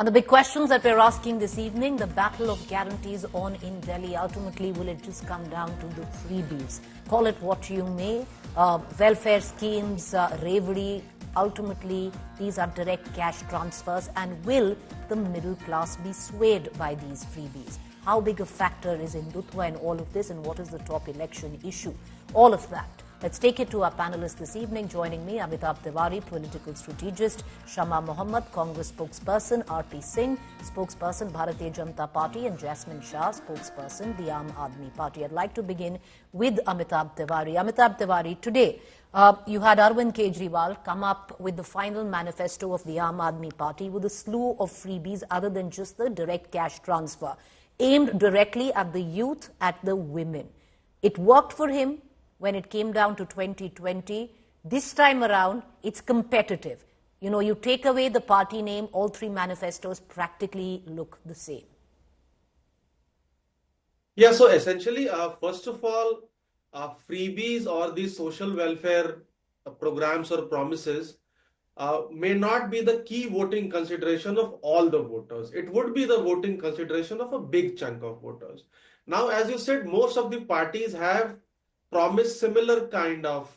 And the big questions that we're asking this evening, the battle of guarantees on in Delhi, ultimately will it just come down to the freebies? Call it what you may, welfare schemes, reverie, ultimately these are direct cash transfers, and will the middle class be swayed by these freebies? How big a factor is Hindutva in all of this, and what is the top election issue? All of that. Let's take it to our panelists this evening. Joining me, Amitabh Tiwari, political strategist, Shama Mohammed, Congress spokesperson, R.P. Singh, spokesperson, Bharatiya Janata Party, and Jasmine Shah, spokesperson, the Aam Aadmi Party. I'd like to begin with Amitabh Tiwari. Amitabh Tiwari, today you had Arvind Kejriwal come up with the final manifesto of the Aam Aadmi Party with a slew of freebies other than just the direct cash transfer, aimed directly at the youth, at the women. It worked for him when it came down to 2020. This time around, it's competitive. You know, you take away the party name, all three manifestos practically look the same. Yeah, so essentially, first of all, freebies or these social welfare programs or promises may not be the key voting consideration of all the voters. It would be the voting consideration of a big chunk of voters. Now, as you said, most of the parties have promise similar kind of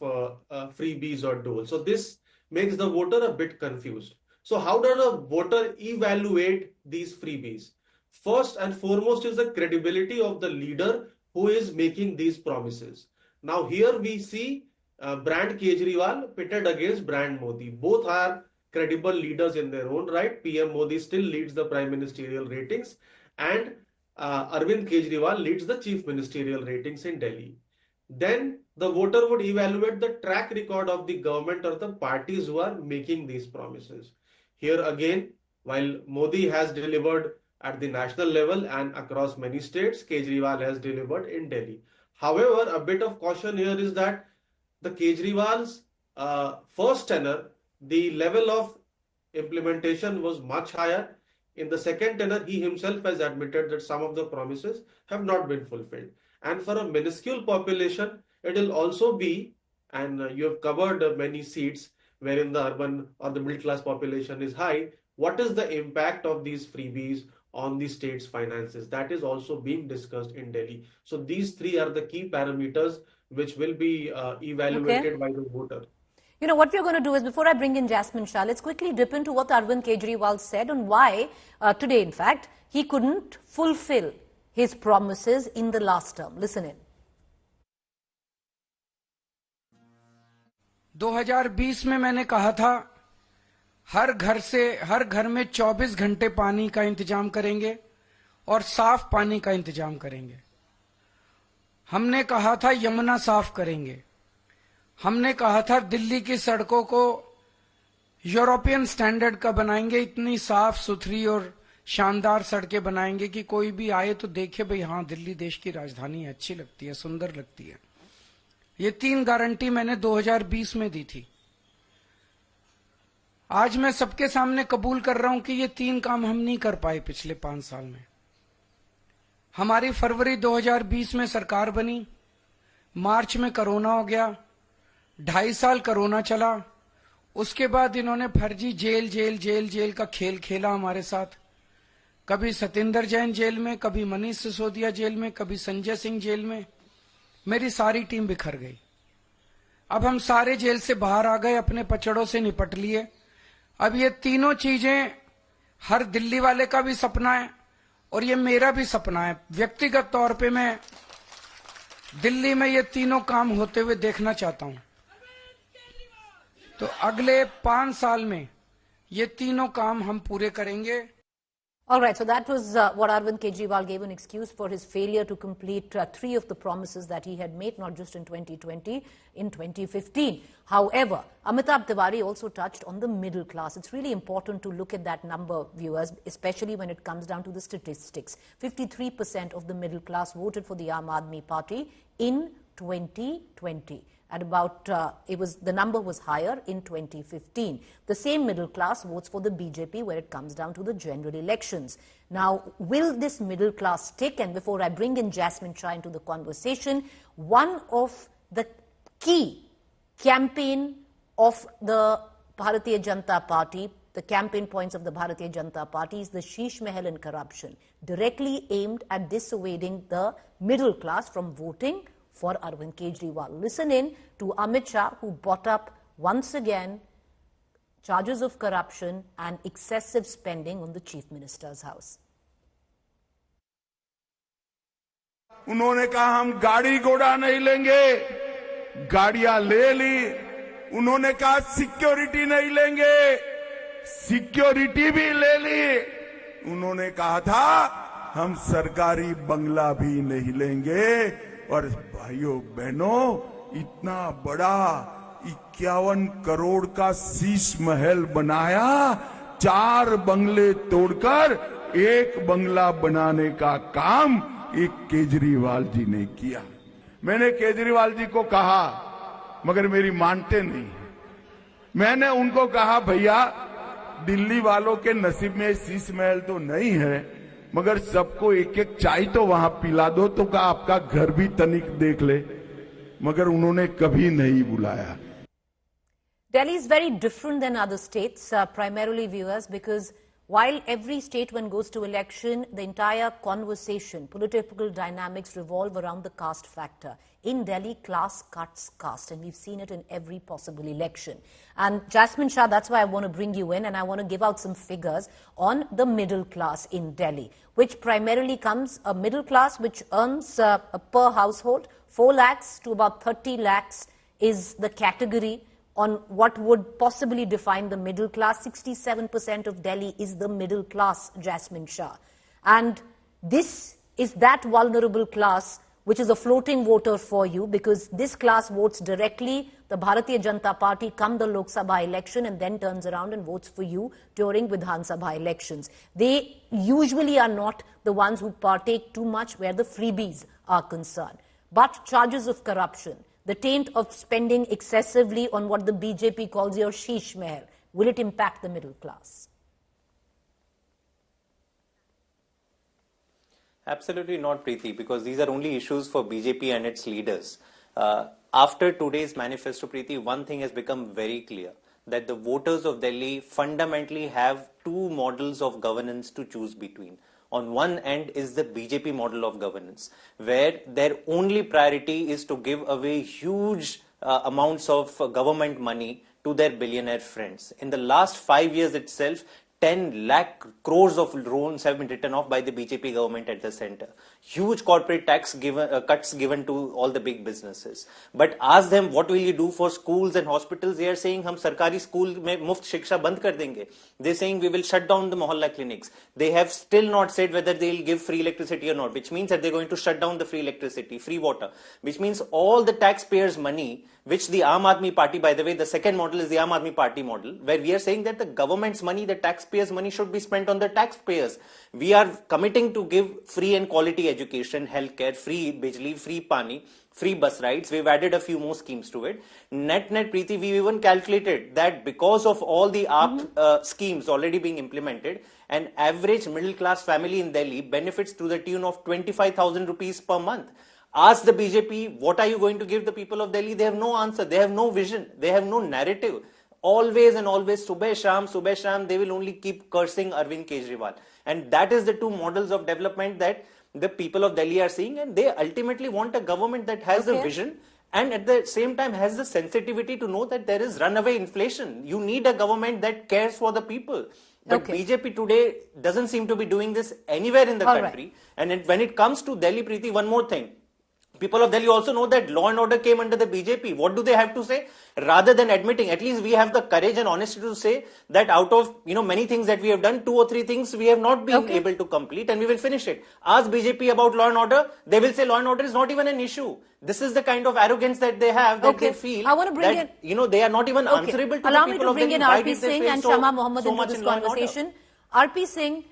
freebies or doles. So this makes the voter a bit confused. So how does a voter evaluate these freebies? First and foremost is the credibility of the leader who is making these promises. Now here we see brand Kejriwal pitted against brand Modi. Both are credible leaders in their own right. PM Modi still leads the prime ministerial ratings, and Arvind Kejriwal leads the chief ministerial ratings in Delhi. Then the voter would evaluate the track record of the government or the parties who are making these promises. Here again, while Modi has delivered at the national level and across many states, Kejriwal has delivered in Delhi. However, a bit of caution here is that the Kejriwal's first tenure, the level of implementation was much higher. In the second tenure, he himself has admitted that some of the promises have not been fulfilled. And for a minuscule population, it will also be, and you have covered many seats wherein the urban or the middle class population is high. What is the impact of these freebies on the state's finances? That is also being discussed in Delhi. So these three are the key parameters which will be evaluated by the voter. You know, what we're going to do is, before I bring in Jasmine Shah, let's quickly dip into what Arvind Kejriwal said on why today, in fact, he couldn't fulfill his promises in the last term. Listen in. 2020 में मैंने कहा था हर घर में 24 घंटे पानी का इंतजाम करेंगे और साफ पानी का इंतजाम करेंगे। हमने कहा था यमुना साफ करेंगे। हमने कहा था दिल्ली की सड़कों को यूरोपियन स्टैंडर्ड का बनाएंगे, इतनी साफ सुथरी और शानदार सड़कें बनाएंगे कि कोई भी आए तो देखे भाई हाँ दिल्ली देश की राजधानी है, अच्छी लगती है, सुंदर लगती है। ये 3 गारंटी मैंने 2020 में दी थी। आज मैं सबके सामने कबूल कर रहा हूं कि ये 3 काम हम नहीं कर पाए पिछले 5 साल में। हमारी फरवरी 2020 में सरकार बनी, मार्च में कोरोना हो गया, 2.5 साल कोरोना चला, उसके बाद इन्होंने फर्जी जेल का खेल खेला हमारे साथ। कभी सतेंद्र जैन जेल में, कभी मनीष सिसोदिया जेल में, कभी संजय सिंह जेल में। मेरी सारी टीम बिखर गई। अब हम सारे जेल से बाहर आ गए, अपने पचड़ों से निपट लिए। अब ये तीनों चीजें हर दिल्ली वाले का भी सपना है और ये मेरा भी सपना है। व्यक्तिगत तौर पे मैं दिल्ली में ये तीनों काम होते हुए देखना चाहता हूं। तो अगले 5 साल में ये तीनों काम हम पूरे करेंगे। All right, so that was what Arvind Kejriwal gave an excuse for his failure to complete 3 of the promises that he had made, not just in 2020, in 2015. However, Amitabh Tiwari also touched on the middle class. It's really important to look at that number, viewers, especially when it comes down to the statistics. 53% of the middle class voted for the Aam Aadmi Party in 2020. At about, the number was higher in 2015. The same middle class votes for the BJP where it comes down to the general elections. Now, will this middle class stick? And before I bring in Jasmine Shah into the conversation, one of the key campaign of the Bharatiya Janata Party the campaign points of the Bharatiya Janata Party is the Sheesh Mahal and corruption, directly aimed at dissuading the middle class from voting for Arvind Kejriwal. Listen in to Amit Shah, who brought up once again charges of corruption and excessive spending on the Chief Minister's house. उन्होंने कहा हम गाड़ी घोड़ा नहीं लेंगे, गाड़ियां ले ली। उन्होंने कहा सिक्योरिटी नहीं लेंगे, सिक्योरिटी भी ले ली। उन्होंने कहा था हम सरकारी बंगला भी नहीं लेंगे। और भाइयों बहनों, इतना बड़ा 51 करोड़ का शीश महल बनाया, 4 बंगले तोड़कर 1 बंगला बनाने का काम एक केजरीवाल जी ने किया। मैंने केजरीवाल जी को कहा, मगर मेरी मानते नहीं। मैंने उनको कहा भैया, दिल्ली वालों के नसीब में शीश महल तो नहीं है, मगर सबको एक एक चाय तो वहां पिला दो, तो का आपका घर भी तनिक देख ले। मगर उन्होंने कभी नहीं बुलाया। Delhi is very different than other states, primarily viewers, because while every state when goes to election, the entire conversation, political dynamics revolve around the caste factor. In Delhi, class cuts caste, and we've seen it in every possible election. And Jasmine Shah, that's why I want to bring you in, and I want to give out some figures on the middle class in Delhi, which primarily comes a middle class which earns per household 4 lakhs to about 30 lakhs is the category on what would possibly define the middle class. 67% of Delhi is the middle class, Jasmine Shah. And this is that vulnerable class which is a floating voter for you, because this class votes directly the Bharatiya Janata Party come the Lok Sabha election and then turns around and votes for you during Vidhan Sabha elections. They usually are not the ones who partake too much where the freebies are concerned. But charges of corruption, the taint of spending excessively on what the BJP calls your Sheesh Mahal, will it impact the middle class? Absolutely not, Preeti, because these are only issues for BJP and its leaders. After today's manifesto, Preeti, one thing has become very clear, that the voters of Delhi fundamentally have 2 models of governance to choose between. On one end is the BJP model of governance, where their only priority is to give away huge amounts of government money to their billionaire friends. In the last 5 years itself, 10 lakh crores of loans have been written off by the BJP government at the center. Huge corporate tax cuts given to all the big businesses. But ask them, what will you do for schools and hospitals? They are saying, hum sarkari school mein muft shiksha band kar denge. They are saying, we will shut down the mohalla clinics. They have still not said whether they will give free electricity or not, which means that they are going to shut down the free electricity, free water, which means all the taxpayers' money, which the Aam Aadmi Party, by the way, the second model is the Aam Aadmi Party model, where we are saying that the government's money, the taxpayers' money should be spent on the taxpayers. We are committing to give free and quality education, healthcare, free bijli, free pani, free bus rides. We've added a few more schemes to it. Net, Preeti, we even calculated that because of all the AAP schemes already being implemented, an average middle class family in Delhi benefits to the tune of 25,000 rupees per month. Ask the BJP, what are you going to give the people of Delhi? They have no answer. They have no vision. They have no narrative. Always and always, subah sham, they will only keep cursing Arvind Kejriwal. And that is the 2 models of development that the people of Delhi are seeing. And they ultimately want a government that has a vision and at the same time has the sensitivity to know that there is runaway inflation. You need a government that cares for the people. But BJP today doesn't seem to be doing this anywhere in the country. Right. And when it comes to Delhi, Preeti, one more thing. People of Delhi also know that law and order came under the BJP. What do they have to say? Rather than admitting, at least we have the courage and honesty to say that out of many things that we have done, 2 or 3 things we have not been able to complete, and we will finish it. Ask BJP about law and order, they will say law and order is not even an issue. This is the kind of arrogance that they have, that they feel I want to bring that they are not even answerable to Allow the people of Delhi. Allow me to bring in RP Singh and Shama Mohammed into this conversation. RP Singh,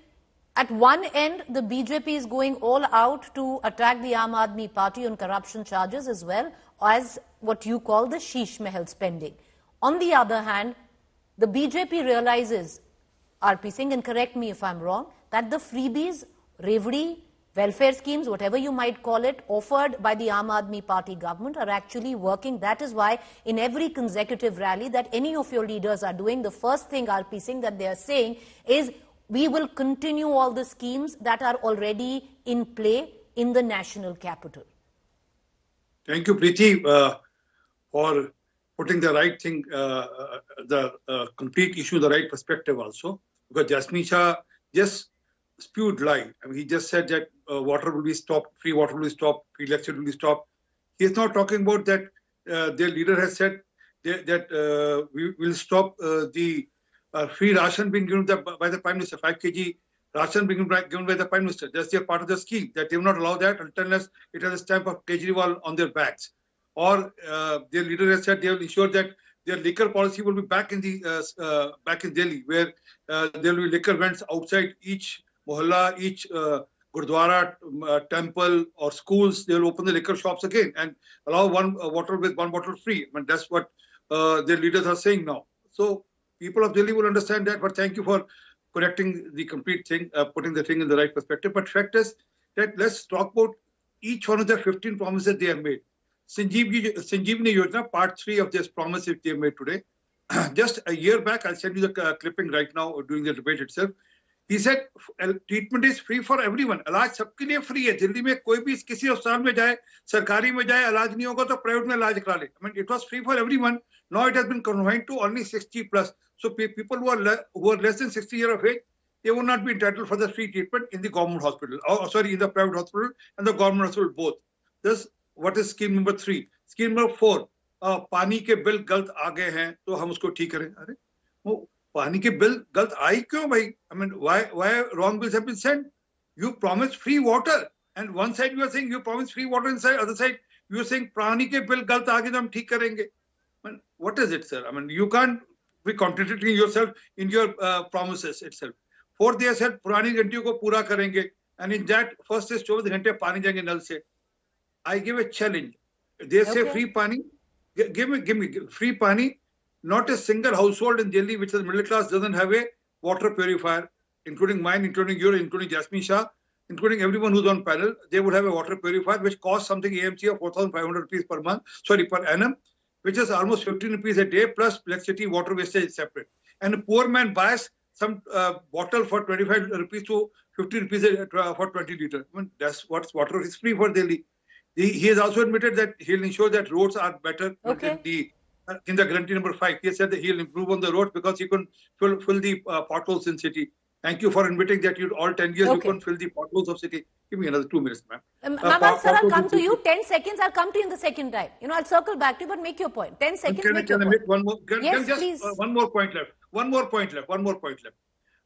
at one end, the BJP is going all out to attack the Aam Aadmi Party on corruption charges as well as what you call the Sheesh Mahal spending. On the other hand, the BJP realizes, RP Singh, and correct me if I'm wrong, that the freebies, Revdi, welfare schemes, whatever you might call it, offered by the Aam Aadmi Party government are actually working. That is why in every consecutive rally that any of your leaders are doing, the first thing RP Singh that they are saying is, we will continue all the schemes that are already in play in the national capital. Thank you, Preeti, for putting the right thing, the complete issue, the right perspective also. Because Jasmine Shah just spewed lie. I mean, he just said that water will be stopped, free water will be stopped, free electricity will be stopped. He is not talking about that. Their leader has said that we will stop the free ration being given by the Prime Minister, 5 kg ration being given by the Prime Minister. That's their part of the scheme, that they will not allow that unless it has a stamp of Kejriwal on their backs. Or their leader has said they will ensure that their liquor policy will be back in Delhi, where there will be liquor vents outside each mohalla, each gurdwara, temple or schools. They will open the liquor shops again and allow one water with one bottle free. I mean, that's what their leaders are saying now. So people of Delhi will understand that. But thank you for correcting the complete thing, putting the thing in the right perspective. But fact is that let's talk about each one of the 15 promises they have made. Sanjeevani Yojana, part 3 of this promise that they have made today. Just a year back, I'll send you the clipping right now during the debate itself. He said treatment is free for everyone. इलाज सबके लिए free है. दिल्ली में कोई भी किसी अस्पताल में जाए, सरकारी में जाए, इलाज नहीं होगा तो प्राइवेट में इलाज करा ले. I mean, it was free for everyone. Now it has been confined to only 60 plus. So people who are less than 60 years of age, they will not be entitled for the free treatment in the government hospital. In the private hospital and the government hospital both. This what is scheme number 3. Scheme number 4. पानी के bill गलत आ गए हैं तो हम उसको ठीक करें. अरे वो पानी के बिल गलत आई क्यों भाई? I mean, why wrong bills have been sent? You promised free water, and one side you are saying you promised free water, inside other side you are saying पानी के बिल गलत आ गए तो हम ठीक करेंगे. I mean, what is it, sir? I mean, you can't be contradicting yourself in your promises itself. Fourth, they said पुरानी घंटियों को पूरा करेंगे, and in that first is 24 घंटे पानी जाएंगे नल से. I give a challenge. They say free pani. Give me free pani. Not a single household in Delhi which is middle class doesn't have a water purifier, including mine, including yours, including Jasmine Shah, including everyone who's on panel. They would have a water purifier which costs something AMC of 4,500 rupees per annum, which is almost 15 rupees a day plus electricity, water wastage separate. And a poor man buys some bottle for 25 rupees to 50 rupees for 20 liters. I mean, that's what's water is free for Delhi. He has also admitted that he'll ensure that roads are better in the guarantee number 5. He said that he'll improve on the roads because he couldn't fill the potholes in city. Thank you for admitting that all 10 years you couldn't fill the potholes of city. Give me another 2 minutes, ma'am. Sir, I'll come to you. 10 seconds. I'll come to you in the second time. I'll circle back to you, but make your point. 10 seconds. Can I make one more? Yes, please. One more point left. One more point left.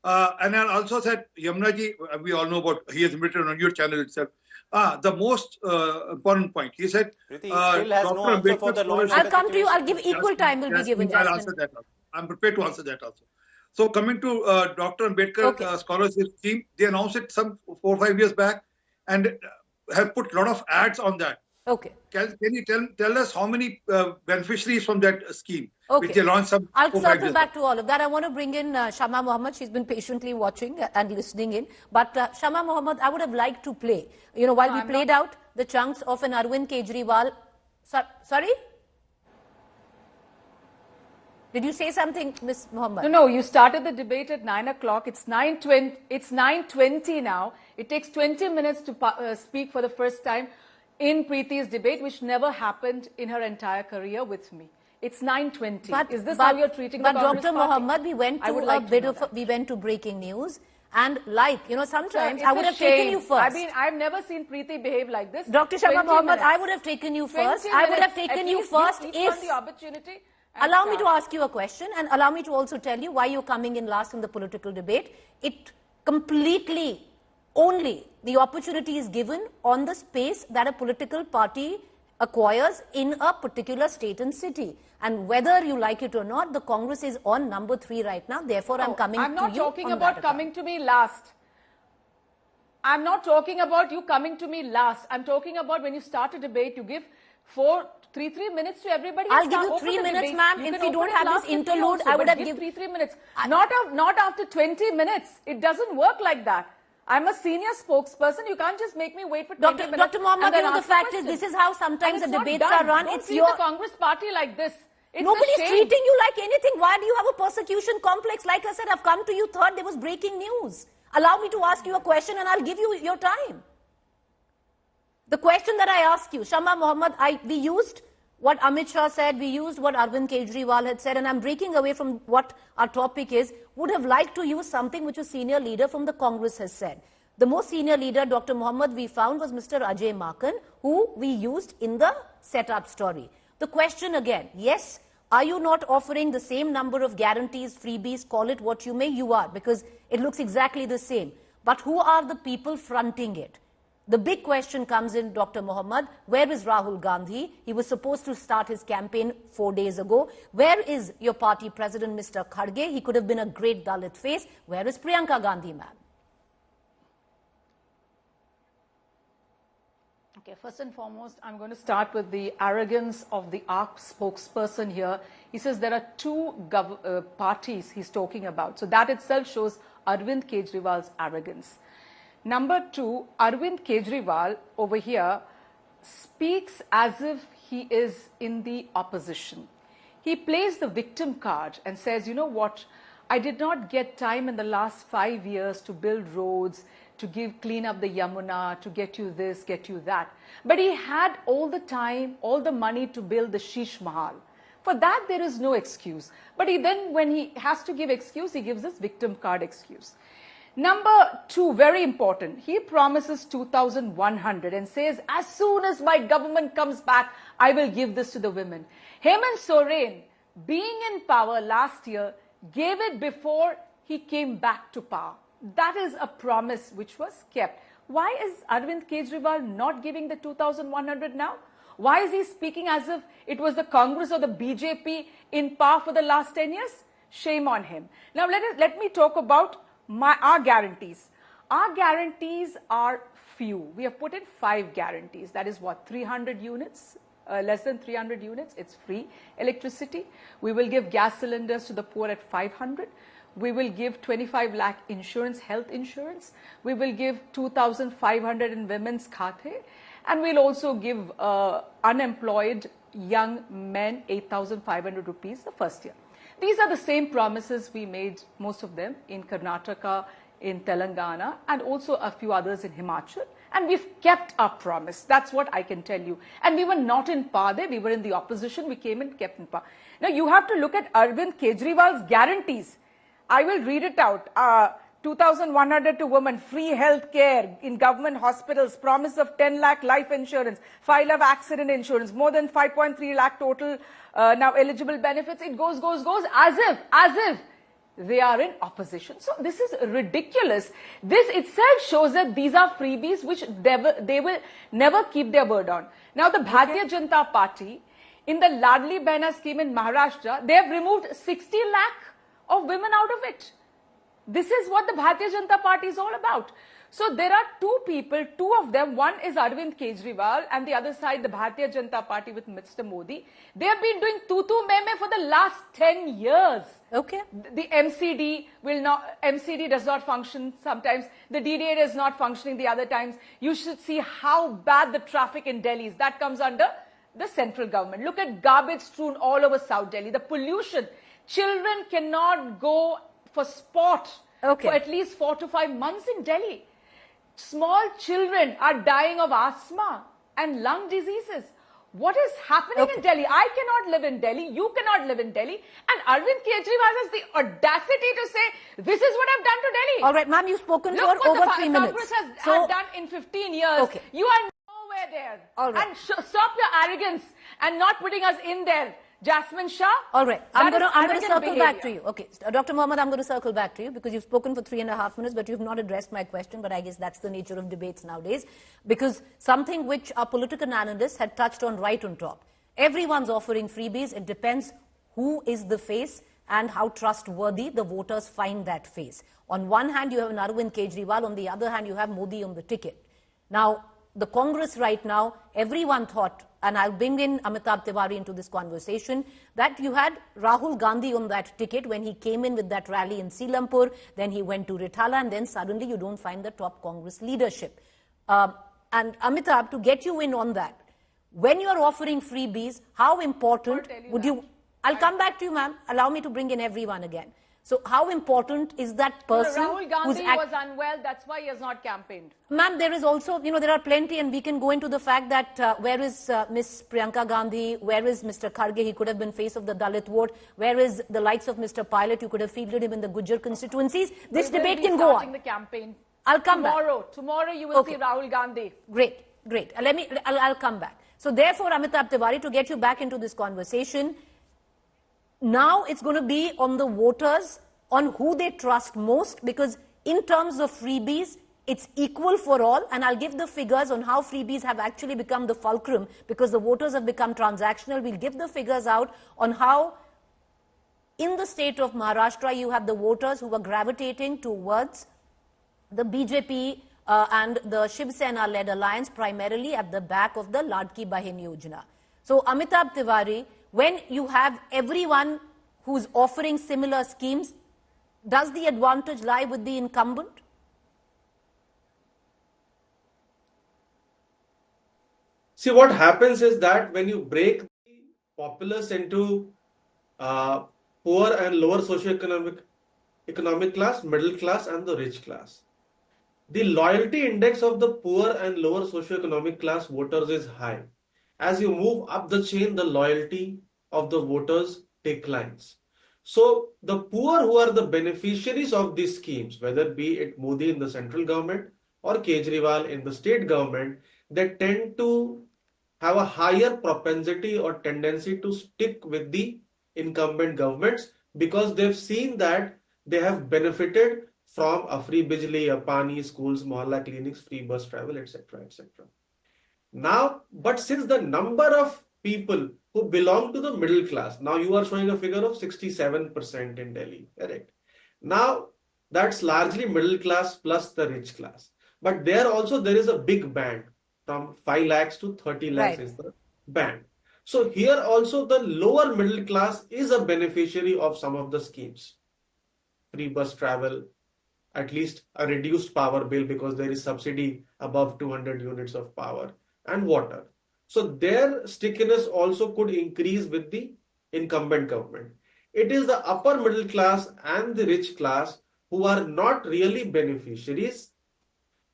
And I also said, Yamuna ji, we all know about, he has admitted on your channel itself. The most important point. He said, I'll come to you. I'll give equal time will be given. I'll answer that also. I'm prepared to answer that also. So coming to Dr. Ambedkar scholarship scheme, they announced it some 4 or 5 years back and have put a lot of ads on that. Okay. Can you tell us how many beneficiaries from that scheme? Which they launched some I'll circle back to all of that. I want to bring in Shama Mohammed. She's been patiently watching and listening in. But Shama Mohammed, I would have liked to play. While we played out the chunks of an Arvind Kejriwal. Sorry? Did you say something, Ms. Mohammed? No, you started the debate at 9 o'clock. It's 9:20 now. It takes 20 minutes to speak for the first time in Preeti's debate, which never happened in her entire career with me. It's 9:20. Is this how you're treating the Congress Dr. Party? Mohammed, we went to breaking news. And sometimes I would have taken you first. I mean, I've never seen Preeti behave like this. Dr. Shama Mohammed, I would have taken you first. I would have taken you first if... the opportunity. Allow me to ask you a question and allow me to also tell you why you're coming in last in the political debate. It completely, only the opportunity is given on the space that a political party acquires in a particular state and city. And whether you like it or not, the Congress is on number 3 right now. Therefore, I'm coming to you. I'm not talking about coming to me last. I'm not talking about you coming to me last. I'm talking about when you start a debate, you give 3 minutes to everybody. I'll give you 3 minutes, ma'am. If we don't have this interlude, I would have given 3 minutes. Not after 20 minutes. It doesn't work like that. I'm a senior spokesperson. You can't just make me wait for 20 minutes. Dr. Mohammed, and then you know, the ask fact question. is, this is how sometimes the And it's debates not are done. run. Don't It's treat your... the Congress party like this. It's Nobody's a shame. treating you like anything. Why do you have a persecution complex? Like I said, I've come to you third. There was breaking news. Allow me to ask you a question and I'll give you your time. The question that I ask you, Shama Mohammed, we used what Amit Shah said, we used what Arvind Kejriwal had said, and I'm breaking away from what our topic is, would have liked to use something which a senior leader from the Congress has said. The most senior leader, Dr. Mohammed, we found was Mr. Ajay Maken, who we used in the setup story. The question again, yes, are you not offering the same number of guarantees, freebies, call it what you may? You are, because it looks exactly the same. But who are the people fronting it? The big question comes in, Dr. Mohammed, where is Rahul Gandhi? He was supposed to start his campaign 4 days ago. Where is your party president, Mr. Kharge? He could have been a great Dalit face. Where is Priyanka Gandhi, ma'am? Okay, first and foremost, I'm going to start with the arrogance of the ARC spokesperson here. He says there are two parties he's talking about. So that itself shows Arvind Kejriwal's arrogance. Number two, Arvind Kejriwal over here speaks as if he is in the opposition. He plays the victim card and says, you know what, I did not get time in the last 5 years to build roads, to clean up the Yamuna, to get you this, get you that. But he had all the time, all the money to build the Sheesh Mahal. For that, there is no excuse. But when he has to give excuse, he gives this victim card excuse. Number two, very important, he promises 2,100 and says, as soon as my government comes back, I will give this to the women. Hemant Soren, being in power last year, gave it before he came back to power. That is a promise which was kept. Why is Arvind Kejriwal not giving the 2,100 now? Why is he speaking as if it was the Congress or the BJP in power for the last 10 years? Shame on him. Now let me talk about our guarantees. Our guarantees are few. We have put in 5 guarantees. That is what, 300 units? Less than 300 units, it's free electricity. We will give gas cylinders to the poor at 500. We will give 25 lakh insurance, health insurance. We will give 2,500 in women's khate. And we'll also give unemployed young men 8,500 rupees the first year. These are the same promises we made, most of them, in Karnataka, in Telangana, and also a few others in Himachal. And we've kept our promise. That's what I can tell you. And we were not in power there. We were in the opposition. We came and kept in power. Now, you have to look at Arvind Kejriwal's guarantees. I will read it out. 2,100 to women, free health care in government hospitals, promise of 10 lakh life insurance, 5 lakh accident insurance, more than 5.3 lakh total now eligible benefits. It goes as if they are in opposition. So this is ridiculous. This itself shows that these are freebies which they will never keep their word on. Now the Bharatiya Janata Party, in the Ladli Behna scheme in Maharashtra, they have removed 60 lakh of women out of it. This is what the Bharatiya Janata Party is all about. So there are two people, two of them, one is Arvind Kejriwal and the other side the Bharatiya Janata Party with Mr. Modi. They have been doing tutu meme for the last 10 years. Okay. The MCD does not function sometimes. The DDA is not functioning the other times. You should see how bad the traffic in Delhi is. That comes under the central government. Look at garbage strewn all over South Delhi. The pollution. Children cannot go for sport for at least 4 to 5 months in Delhi. Small children are dying of asthma and lung diseases. What is happening in Delhi? I cannot live in Delhi. You cannot live in Delhi. And Arvind Kejriwal has the audacity to say, this is what I've done to Delhi. All right, ma'am, you've spoken Look for over 3 minutes. Congress has done in 15 years. You are nowhere there. All right. And stop your arrogance and not putting us in there. Jasmine Shah. All right. I'm going to circle behavior. back to you. Okay. Dr. Mohammed, I'm going to circle back to you because you've spoken for 3.5 minutes, but you've not addressed my question. But I guess that's the nature of debates nowadays. Because something which our political analysts had touched on right on top. Everyone's offering freebies. It depends who is the face and how trustworthy the voters find that face. On one hand, you have an Arvind Kejriwal. On the other hand, you have Modi on the ticket. Now, the Congress right now, everyone thought, and I'll bring in Amitabh Tiwari into this conversation, that you had Rahul Gandhi on that ticket when he came in with that rally in Selampur, then he went to Rithala, and then suddenly you don't find the top Congress leadership. And Amitabh, to get you in on that, when you're offering freebies, how important would you... I'll come back to you, ma'am. Allow me to bring in everyone again. So how important is that person? Rahul Gandhi was unwell, that's why he has not campaigned. Ma'am, there is also, there are plenty, and we can go into the fact that where is Miss Priyanka Gandhi, where is Mr. Kharge, he could have been face of the Dalit vote, where is the likes of Mr. Pilot, you could have fielded him in the Gujar constituencies. This debate can go on. The campaign. I'll come tomorrow. back. Tomorrow you will see Rahul Gandhi. Great. I'll come back. So therefore, Amitabh Tiwari, to get you back into this conversation, now it's going to be on the voters, on who they trust most, because in terms of freebies, it's equal for all, and I'll give the figures on how freebies have actually become the fulcrum, because the voters have become transactional. We'll give the figures out on how, in the state of Maharashtra, you have the voters who are gravitating towards the BJP and the Shiv Sena-led alliance, primarily at the back of the Ladki Bahin Yojana. So, Amitabh Tiwari, when you have everyone who's offering similar schemes, does the advantage lie with the incumbent? See, what happens is that when you break the populace into poor and lower socioeconomic class, middle class, and the rich class, the loyalty index of the poor and lower socioeconomic class voters is high. As you move up the chain, the loyalty of the voters declines. So the poor, who are the beneficiaries of these schemes, whether be it Modi in the central government or Kejriwal in the state government, they tend to have a higher propensity or tendency to stick with the incumbent governments, because they've seen that they have benefited from a free bijli, a pani, schools, mohalla clinics, free bus travel, etc., etc. Now, but since the number of people who belong to the middle class, now you are showing a figure of 67% in Delhi, correct? Now, that's largely middle class plus the rich class. But there also, there is a big band from 5 lakhs to 30 lakhs is the band. So here also the lower middle class is a beneficiary of some of the schemes. Free bus travel, at least a reduced power bill because there is subsidy above 200 units of power, and water. So their stickiness also could increase with the incumbent government. It is the upper middle class and the rich class who are not really beneficiaries,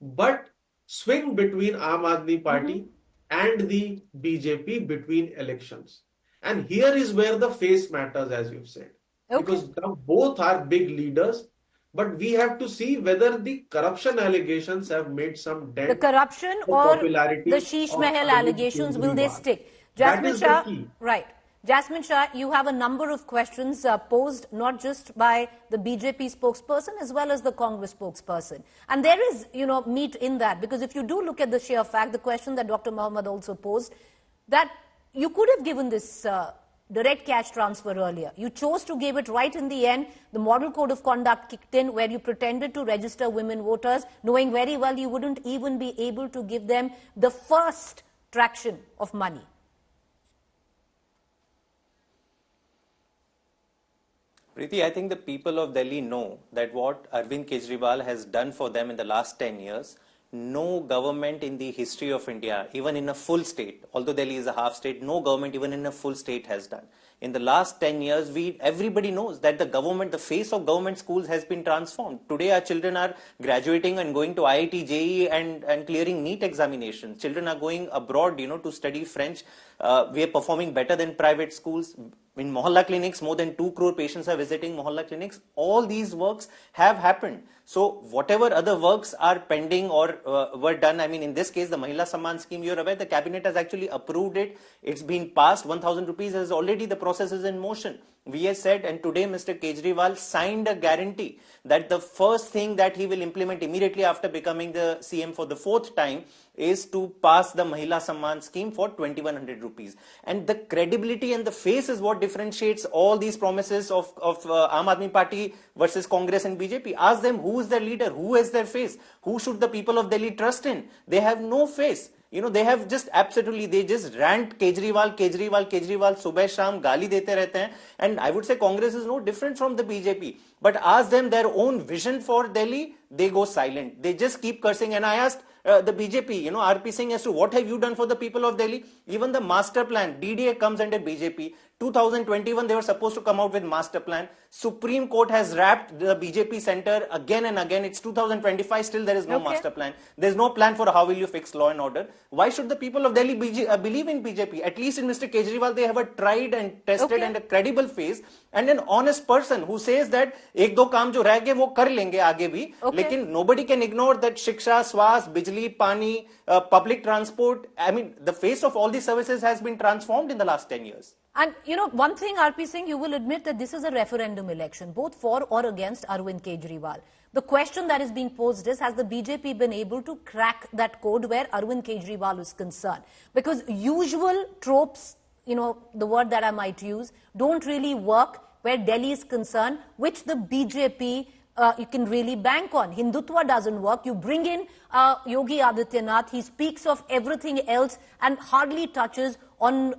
but swing between Aam Aadmi Party and the BJP between elections. And here is where the face matters, as you've said. Because both are big leaders, but we have to see whether the corruption allegations have made some dent. The corruption or the Sheesh Mahal allegations, will they stick? Jasmine Shah, right. Jasmine Shah, you have a number of questions posed not just by the BJP spokesperson as well as the Congress spokesperson. And there is, meat in that, because if you do look at the sheer fact, the question that Dr. Mohammed also posed, that you could have given this direct cash transfer earlier. You chose to give it right in the end. The model code of conduct kicked in where you pretended to register women voters, knowing very well you wouldn't even be able to give them the first traction of money. Preeti, I think the people of Delhi know that what Arvind Kejriwal has done for them in the last 10 years, no government in the history of India, even in a full state, although Delhi is a half state, no government even in a full state has done. In the last 10 years, everybody knows that the face of government schools has been transformed. Today, our children are graduating and going to IIT, JEE and clearing NEET examinations. Children are going abroad, to study French. We are performing better than private schools. In Mohalla clinics, more than 2 crore patients are visiting Mohalla clinics. All these works have happened. So whatever other works are pending or were done, in this case, the Mahila Samman scheme, you're aware, the cabinet has actually approved it. It's been passed. 1,000 rupees is already, the process is in motion. We have said, and today Mr. Kejriwal signed a guarantee that the first thing that he will implement immediately after becoming the CM for the 4th time is to pass the Mahila Samman scheme for 2100 rupees. And the credibility and the face is what differentiates all these promises of Aam Aadmi Party versus Congress and BJP. Ask them who is their leader, who is their face, who should the people of Delhi trust in. They have no face. They have just they just rant Kejriwal, Subah Sham, Gali dete rehte hain. And I would say Congress is no different from the BJP. But ask them their own vision for Delhi, they go silent. They just keep cursing. And I asked the BJP, RP Singh, as to what have you done for the people of Delhi? Even the master plan, DDA comes under BJP. 2021, they were supposed to come out with master plan. Supreme Court has wrapped the BJP center again and again. It's 2025, still there is no master plan. There's no plan for how will you fix law and order. Why should the people of Delhi believe in BJP? At least in Mr. Kejriwal, they have a tried and tested and a credible face and an honest person who says that ek do kaam jo reh gaye wo kar lenge aage bhi. Lekin nobody can ignore that shiksha, swas, bijli, pani, public transport. I mean, the face of all these services has been transformed in the last 10 years. And, one thing, RP Singh, you will admit that this is a referendum election, both for or against Arvind Kejriwal. The question that is being posed is, has the BJP been able to crack that code where Arvind Kejriwal is concerned? Because usual tropes, the word that I might use, don't really work where Delhi is concerned, which the BJP you can really bank on. Hindutva doesn't work. You bring in Yogi Adityanath, he speaks of everything else and hardly touches on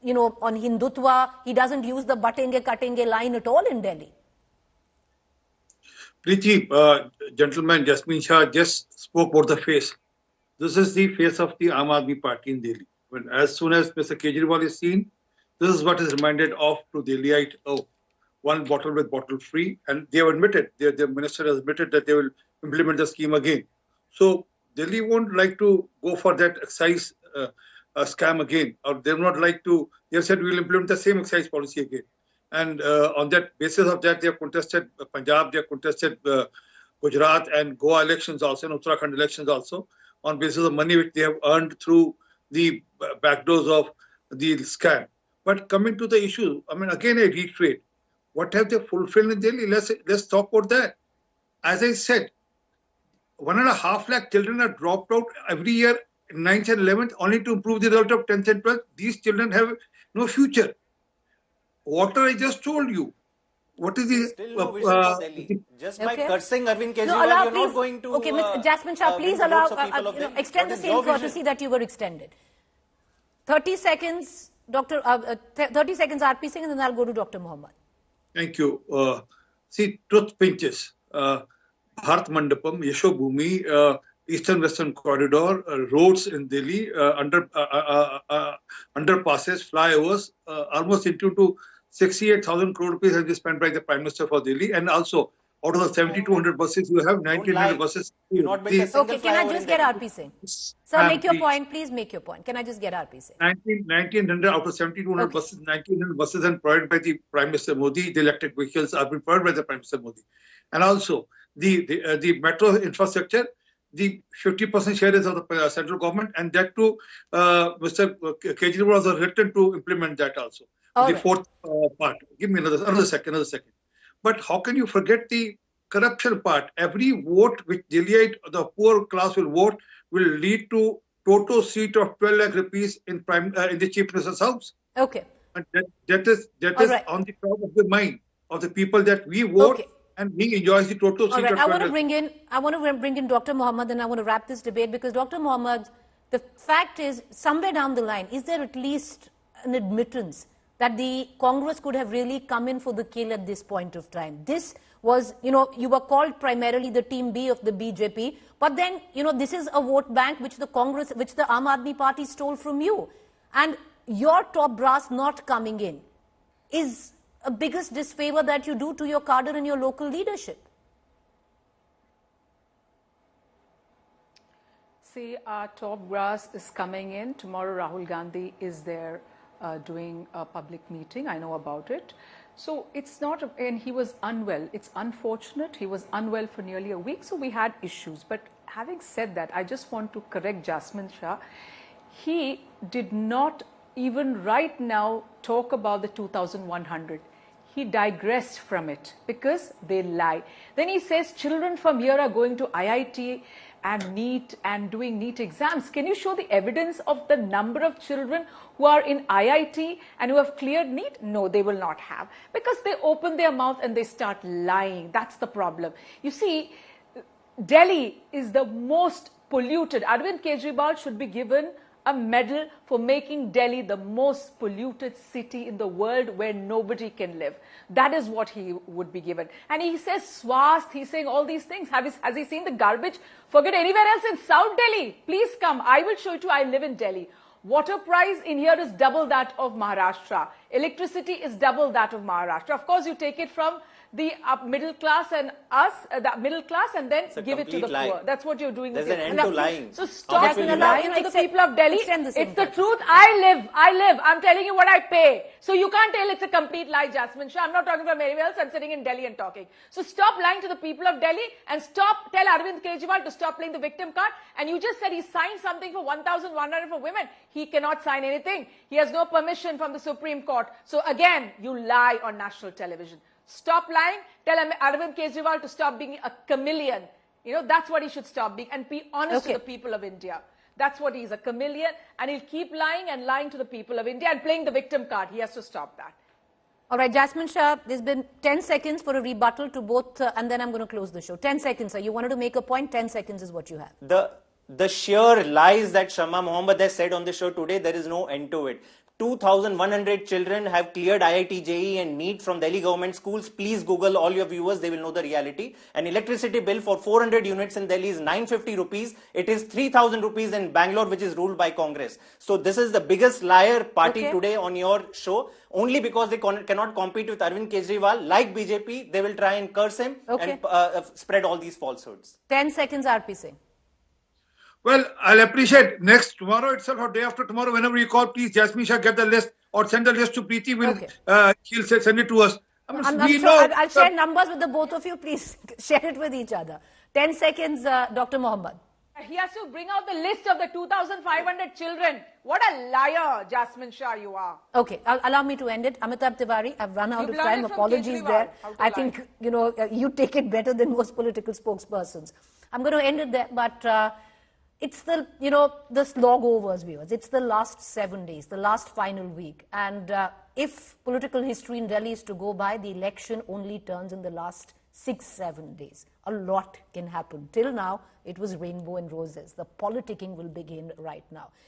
on Hindutva. He doesn't use the batenge katenge line at all in Delhi. Preeti, gentleman Jasmine Shah just spoke about the face. This is the face of the Aam Aadmi Party in Delhi. As soon as Mr. Kejriwal is seen, this is what is reminded of to Delhiite. Oh, one bottle with bottle free, and they have admitted, their minister has admitted that they will implement the scheme again. So Delhi won't like to go for that excise scam again, or they will not like to. They have said we will implement the same excise policy again, and on that basis of that, they have contested Punjab, they have contested Gujarat and Goa elections also, and Uttarakhand elections also, on basis of money which they have earned through the backdoors of the scam. But coming to the issue, I mean, again I reiterate, what have they fulfilled in Delhi? Let's talk about that. As I said, 1.5 lakh children are dropped out every year. 9th and 11th, only to improve the result of 10th and 12th. These children have no future. Water, I just told you. What is the... Still no vision for Delhi. Just by cursing Arvind Kejriwal, you're not going to... Okay, Jasmine Shah, please allow... extend the same courtesy that you were extended. 30 seconds, 30 seconds RP Singh, and then I'll go to Dr. Mohammed. Thank you. See, truth pinches. Bharat Mandapam, Yasho Bhumi, Eastern-Western Corridor, roads in Delhi, underpasses, flyovers, almost into to 68,000 crore rupees has been spent by the Prime Minister for Delhi. And also, out of the 7,200 buses, you have 1,900 buses. Okay, can I just get RP Singh? Sir, make your point. Please make your point. Can I just get RP Singh? 1,900 out of 7,200 buses, 1,900 buses are provided by the Prime Minister Modi. The electric vehicles are being provided by the Prime Minister Modi. And also, the metro infrastructure, the 50% share is of the central government, and that too, Mr. Kejriwal was written to implement that also. The fourth part. Give me another second. But how can you forget the corruption part? Every vote which Delhiite, the poor class will vote, will lead to total seat of 12 lakh rupees in the Chief Minister's house. Okay. And that is right on the top of the mind of the people that we vote. Okay. And he enjoys the total seat. Right. I want to bring in Dr. Mohammed, and I want to wrap this debate, because Dr. Mohammed, the fact is, somewhere down the line, is there at least an admittance that the Congress could have really come in for the kill at this point of time? This was, you were called primarily the team B of the BJP, but then, this is a vote bank which the Aam Aadmi Party stole from you. And your top brass not coming in is a biggest disfavor that you do to your cadre and your local leadership. See, our top brass is coming in. Tomorrow, Rahul Gandhi is there doing a public meeting. I know about it. So it's not, and he was unwell. It's unfortunate. He was unwell for nearly a week, so we had issues. But having said that, I just want to correct Jasmine Shah. He did not even right now talk about the 2,100. he digressed from it because they lie. Then he says children from here are going to IIT and NEET and doing NEET exams. Can you show the evidence of the number of children who are in IIT and who have cleared NEET? No, they will not have, because they open their mouth and they start lying. That's the problem. You see, Delhi is the most polluted. Arvind Kejriwal should be given a medal for making Delhi the most polluted city in the world where nobody can live. That is what he would be given. And he says swast, he's saying all these things. Has he seen the garbage? Forget anywhere else in South Delhi. Please come. I will show you. I live in Delhi. Water price in here is double that of Maharashtra. Electricity is double that of Maharashtra. Of course, you take it from the middle class and us, the middle class, and then give it to the poor. That's what you're doing. There's an end to lying. So stop lying to the people of Delhi. It's the truth. I live. I'm telling you what I pay. So you can't tell it's a complete lie, Jasmine Shah. I'm not talking from anywhere else. I'm sitting in Delhi and talking. So stop lying to the people of Delhi and tell Arvind Kejriwal to stop playing the victim card. And you just said he signed something for 1,100 for women. He cannot sign anything. He has no permission from the Supreme Court. So again, you lie on national television. Stop lying. Tell Arvind Kejriwal to stop being a chameleon. You know, that's what he should stop being, and be honest to the people of India. That's what he's, a chameleon, and he'll keep lying and lying to the people of India and playing the victim card. He has to stop that. All right, Jasmine Shah, there's been 10 seconds for a rebuttal to both, and then I'm going to close the show. 10 seconds, sir. You wanted to make a point. 10 seconds is what you have. The sheer lies that Shama Mohammed has said on the show today, there is no end to it. 2,100 children have cleared IIT, JEE and NEET from Delhi government schools. Please Google, all your viewers, they will know the reality. An electricity bill for 400 units in Delhi is 950 rupees. It is 3,000 rupees in Bangalore, which is ruled by Congress. So this is the biggest liar party today on your show. Only because they cannot compete with Arvind Kejriwal, like BJP, they will try and curse him and spread all these falsehoods. 10 seconds, RP Singh. Well, I'll appreciate tomorrow itself or day after tomorrow, whenever you call, please, Jasmine Shah, get the list or send the list to Preeti. She'll send it to us. I'll share numbers with the both of you. Please share it with each other. 10 seconds, Dr. Mohammed. He has to bring out the list of the 2,500 children. What a liar, Jasmine Shah, you are. Okay, allow me to end it. Amitabh Tiwari, I've run out of time. Apologies there. I think, you take it better than most political spokespersons. I'm going to end it there, but... it's the, the slog overs, viewers. It's the last 7 days, the last final week. And if political history in Delhi is to go by, the election only turns in the last 6-7 days. A lot can happen. Till now, it was rainbow and roses. The politicking will begin right now.